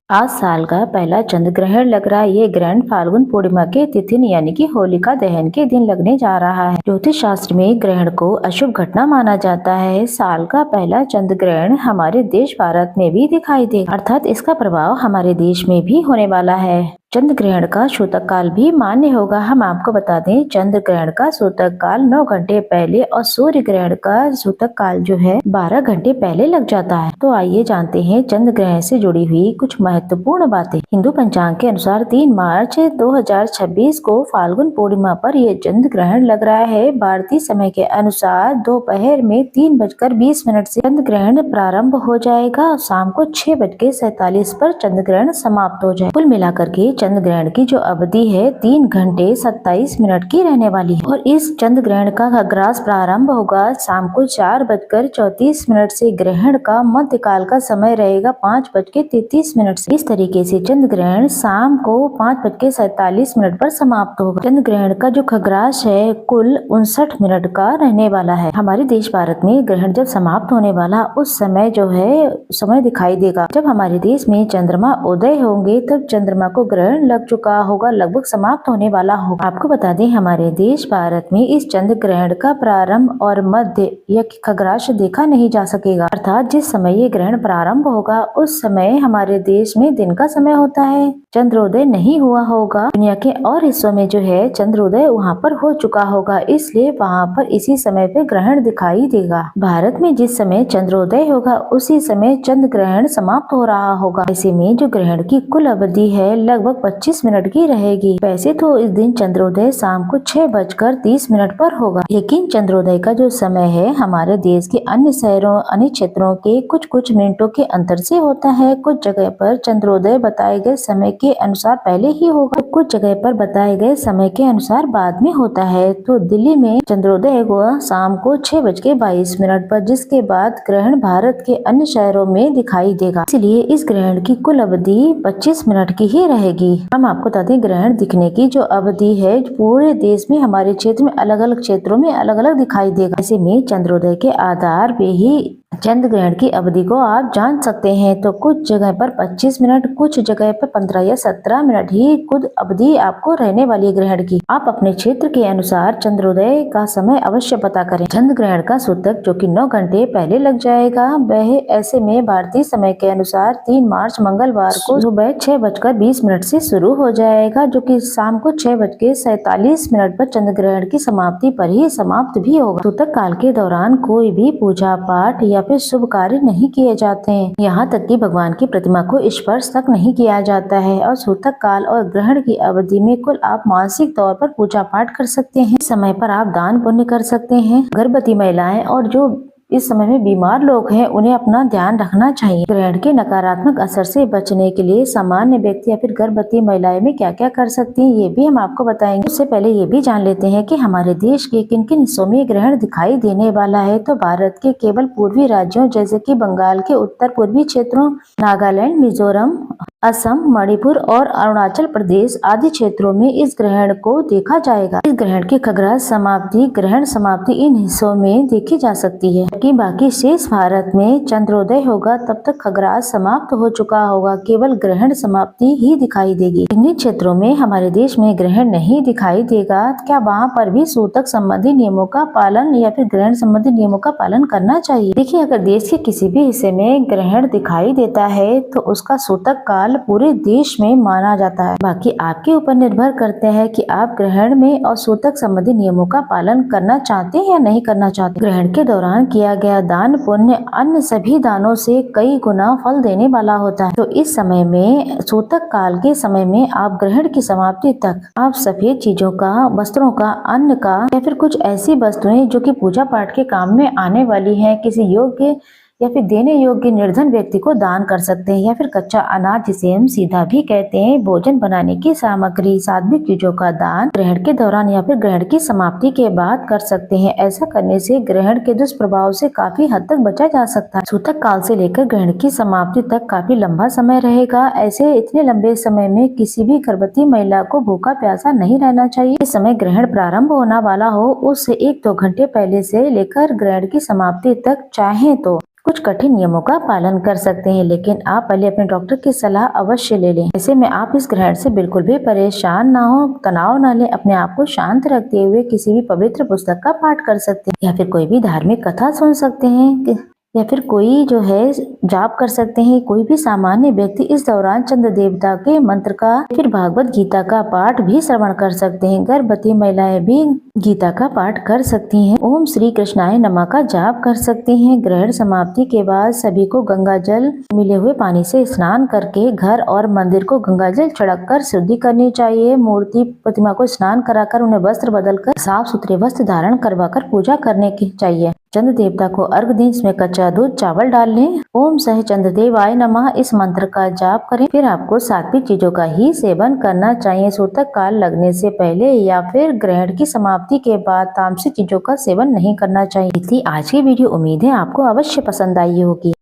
आज साल का पहला चंद्र ग्रहण लग रहा है। ये ग्रहण फाल्गुन पूर्णिमा के तिथि यानी कि होलिका दहन के दिन लगने जा रहा है। ज्योतिष शास्त्र में ग्रहण को अशुभ घटना माना जाता है। साल का पहला चंद्र ग्रहण हमारे देश भारत में भी दिखाई देगा, अर्थात इसका प्रभाव हमारे देश में भी होने वाला है। चंद्र ग्रहण का सूतक काल भी मान्य होगा। हम आपको बता दें, चंद्र ग्रहण का सूतक काल 9 घंटे पहले और सूर्य ग्रहण का सूतक काल जो है 12 घंटे पहले लग जाता है। तो आइए जानते हैं चंद्र ग्रहण से जुड़ी हुई कुछ महत्वपूर्ण बातें। हिंदू पंचांग के अनुसार 3 मार्च 2026 को फाल्गुन पूर्णिमा पर यह चंद्र ग्रहण लग रहा है। भारतीय समय के अनुसार दोपहर में 3:20 से चंद्र ग्रहण प्रारंभ हो जाएगा। शाम को 6:47 पर चंद्र ग्रहण समाप्त हो जाएगा। कुल मिलाकर के चंद्र ग्रहण की जो अवधि है 3 घंटे 27 मिनट की रहने वाली है और इस चंद्र ग्रहण का खग्रास प्रारंभ होगा शाम को 4:34 से। ग्रहण का मध्यकाल का समय रहेगा 5:33 से। इस तरीके से चंद्र ग्रहण शाम को 5:47 पर समाप्त होगा। चंद्र ग्रहण का जो खग्रास है कुल 59 मिनट का रहने वाला है। हमारे देश भारत में ग्रहण जब समाप्त होने वाला उस समय जो है समय दिखाई देगा जब हमारे देश में चंद्रमा उदय होंगे, तब चंद्रमा को ग्रहण लग चुका होगा, लगभग समाप्त होने वाला होगा। आपको बता दें, हमारे देश भारत में इस चंद्र ग्रहण का प्रारंभ और मध्य या खग्रास देखा नहीं जा सकेगा, अर्थात जिस समय ये ग्रहण प्रारंभ होगा उस समय हमारे देश में दिन का समय होता है, चंद्रोदय नहीं हुआ होगा। दुनिया के और हिस्सों में जो है चंद्रोदय वहाँ पर हो चुका होगा, इसलिए वहाँ पर इसी समय पे ग्रहण दिखाई देगा। भारत में जिस समय चंद्रोदय होगा उसी समय चंद्र ग्रहण समाप्त हो रहा होगा। ऐसे में जो ग्रहण की कुल अवधि है लगभग 25 मिनट की रहेगी। वैसे तो इस दिन चंद्रोदय शाम को 6:30 पर होगा, लेकिन चंद्रोदय का जो समय है हमारे देश के अन्य शहरों अन्य क्षेत्रों के कुछ मिनटों के अंतर से होता है। कुछ जगह पर चंद्रोदय बताए गए समय के अनुसार पहले ही होगा, तो कुछ जगह पर बताए गए समय के अनुसार बाद में होता है। तो दिल्ली में चंद्रोदय हुआ शाम को 6:22 पर, जिसके बाद ग्रहण भारत के अन्य शहरों में दिखाई देगा। इसलिए इस ग्रहण की कुल अवधि 25 मिनट की ही रहेगी। हम आपको बता दें, ग्रहण दिखने की जो अवधि है पूरे देश में हमारे क्षेत्र में अलग अलग क्षेत्रों में अलग अलग दिखाई देगा। ऐसे में चंद्रोदय के आधार पे ही चंद्र ग्रहण की अवधि को आप जान सकते हैं। तो कुछ जगह पर 25 मिनट, कुछ जगह पर 15 या 17 मिनट ही खुद अवधि आपको रहने वाली ग्रहण की। आप अपने क्षेत्र के अनुसार चंद्रोदय का समय अवश्य पता करें। चंद्र ग्रहण का सूतक जो कि 9 घंटे पहले लग जाएगा, वह ऐसे में भारतीय समय के अनुसार 3 मार्च मंगलवार को सुबह 6:20 से शुरू हो जाएगा, जो कि शाम को 6:47 पर चंद्र ग्रहण की समाप्ति पर ही समाप्त भी होगा। सूतक काल के दौरान कोई भी पूजा पाठ या फिर शुभ कार्य नहीं किए जाते हैं। यहाँ तक कि भगवान की प्रतिमा को स्पर्श तक नहीं किया जाता है। और सूतक काल और ग्रहण की अवधि में कुल आप मानसिक तौर पर पूजा पाठ कर सकते हैं। इस समय पर आप दान पुण्य कर सकते हैं। गर्भवती महिलाएं और जो इस समय में बीमार लोग हैं उन्हें अपना ध्यान रखना चाहिए। ग्रहण के नकारात्मक असर से बचने के लिए सामान्य व्यक्ति या फिर गर्भवती महिलाएं में क्या क्या कर सकती हैं, ये भी हम आपको बताएंगे। उससे पहले ये भी जान लेते हैं कि हमारे देश के किन किन हिस्सों में ग्रहण दिखाई देने वाला है। तो भारत के केवल पूर्वी राज्यों जैसे कि बंगाल के उत्तर पूर्वी क्षेत्रों, नागालैंड, मिजोरम, असम, मणिपुर और अरुणाचल प्रदेश आदि क्षेत्रों में इस ग्रहण को देखा जाएगा। इस ग्रहण की खग्रास समाप्ति, ग्रहण समाप्ति इन हिस्सों में देखी जा सकती है, कि बाकी शेष भारत में चंद्रोदय होगा तब तक खग्रास समाप्त हो चुका होगा, केवल ग्रहण समाप्ति ही दिखाई देगी। जिन क्षेत्रों में हमारे देश में ग्रहण नहीं दिखाई देगा, क्या वहाँ पर भी सूतक संबंधी नियमों का पालन या फिर ग्रहण संबंधी नियमों का पालन करना चाहिए? देखिए, अगर देश के किसी भी हिस्से में ग्रहण दिखाई देता है तो उसका सूतक काल पूरे देश में माना जाता है। बाकी आपके ऊपर निर्भर करते हैं कि आप ग्रहण में और सूतक संबंधी नियमों का पालन करना चाहते हैं या नहीं करना चाहते। ग्रहण के दौरान किया गया दान पुण्य अन्य सभी दानों से कई गुना फल देने वाला होता है। तो इस समय में, सूतक काल के समय में, आप ग्रहण की समाप्ति तक आप सफेद चीजों का, वस्त्रों का, अन्न का या फिर कुछ ऐसी वस्तुएं जो कि पूजा पाठ के काम में आने वाली हैं, किसी योग्य या फिर देने योग्य निर्धन व्यक्ति को दान कर सकते हैं। या फिर कच्चा अनाज, जिसे हम सीधा भी कहते हैं, भोजन बनाने की सामग्री, सात्विक चीजों का दान ग्रहण के दौरान या फिर ग्रहण की समाप्ति के बाद कर सकते हैं। ऐसा करने से ग्रहण के दुष्प्रभाव से काफी हद तक बचा जा सकता है। सूतक काल से लेकर ग्रहण की समाप्ति तक काफी लंबा समय रहेगा। ऐसे इतने लंबे समय में किसी भी गर्भवती महिला को भूखा प्यासा नहीं रहना चाहिए। इस समय ग्रहण प्रारंभ होने वाला हो उससे 1-2 घंटे पहले से लेकर ग्रहण की समाप्ति तक चाहे तो कुछ कठिन नियमों का पालन कर सकते हैं, लेकिन आप पहले अपने डॉक्टर की सलाह अवश्य ले लें। ऐसे में आप इस ग्रहण से बिल्कुल भी परेशान ना हो, तनाव ना लें, अपने आप को शांत रखते हुए किसी भी पवित्र पुस्तक का पाठ कर सकते हैं या फिर कोई भी धार्मिक कथा सुन सकते हैं या फिर कोई जो है जाप कर सकते हैं। कोई भी सामान्य व्यक्ति इस दौरान चंद्र देवता के मंत्र का फिर भागवत गीता का पाठ भी श्रवण कर सकते हैं। गर्भवती महिलाएं भी गीता का पाठ कर सकती हैं। ओम श्री कृष्णाय नमः का जाप कर सकती हैं। ग्रहण समाप्ति के बाद सभी को गंगा जल मिले हुए पानी से स्नान करके घर और मंदिर को गंगा जल छिड़क कर शुद्धि करनी चाहिए। मूर्ति प्रतिमा को स्नान कराकर उन्हें वस्त्र बदलकर साफ सुथरे वस्त्र धारण करवाकर पूजा करने की चाहिए। चंद्र देवता को अर्घ दें, इसमें कच्चा दूध चावल डाल लें। ओम सह चंद्रदेवाय नमः इस मंत्र का जाप करें। फिर आपको सात्विक चीजों का ही सेवन करना चाहिए। सूतक काल लगने से पहले या फिर ग्रहण की समाप्ति के बाद तामसिक चीजों का सेवन नहीं करना चाहिए। थी आज की वीडियो, उम्मीद है आपको अवश्य पसंद आई होगी।